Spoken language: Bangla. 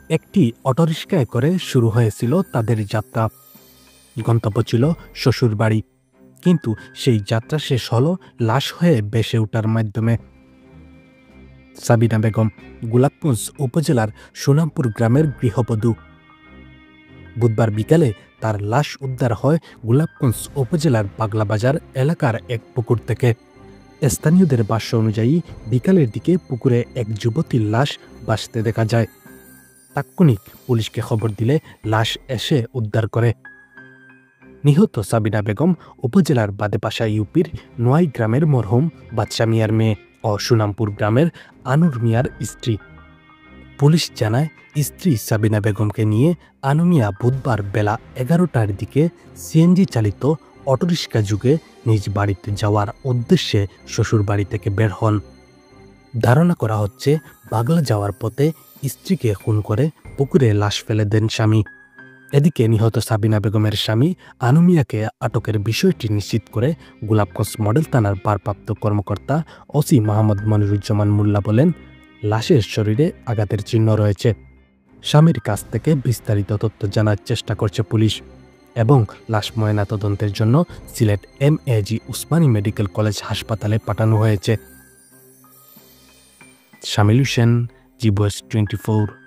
একটি অটোরিকশায় করে শুরু হয়েছিল তাদের যাত্রা। গন্তব্য ছিল শ্বশুরবাড়ি, কিন্তু সেই যাত্রা শেষ হলো লাশ হয়ে ভেসে ওঠার মাধ্যমে। সাবিনা বেগম গোলাপগঞ্জ উপজেলার সোনামপুর গ্রামের গৃহবধূ। বুধবার বিকালে তার লাশ উদ্ধার হয় গোলাপগঞ্জ উপজেলার পাগলাবাজার এলাকার এক পুকুর থেকে। স্থানীয়দের ভাষ্য অনুযায়ী বিকালের দিকে পুকুরে এক যুবতীর লাশ ভাসতে দেখা যায়। তাৎক্ষণিক পুলিশকে খবর দিলে লাশ এসে উদ্ধার করে। নিহত সাবিনা বেগম উপজেলার বাদেপাশা ইউপির নোয়াই গ্রামের মরহুম বাদশা মিয়ার মেয়ে ও সুনামপুর গ্রামের আনুর মিয়ার স্ত্রী। পুলিশ জানায়, স্ত্রী সাবিনা বেগমকে নিয়ে আনু মিয়া বুধবার বেলা 11টার দিকে সিএনজি চালিত অটোরিকশা যুগে নিজ বাড়িতে যাওয়ার উদ্দেশ্যে শ্বশুরবাড়ি থেকে বের হন। ধারণা করা হচ্ছে, বাগলা যাওয়ার পথে স্ত্রীকে খুন করে পুকুরে লাশ ফেলে দেন স্বামী। এদিকে নিহত সাবিনা বেগমের স্বামী আনু মিয়াকে আটকের বিষয়টি নিশ্চিত করে গোলাপগঞ্জ মডেল থানার ভারপ্রাপ্ত কর্মকর্তা ওসি মোহাম্মদ মনিরুজ্জামান মোল্লা বলেন, লাশের শরীরে আঘাতের চিহ্ন রয়েছে। স্বামীর কাছ থেকে বিস্তারিত তথ্য জানার চেষ্টা করছে পুলিশ এবং লাশ ময়নাতদন্তের জন্য Sylhet MAG Usmani medical college হাসপাতালে পাঠানো হয়েছে। শামিল হোসেন, জি ভয়েস 24।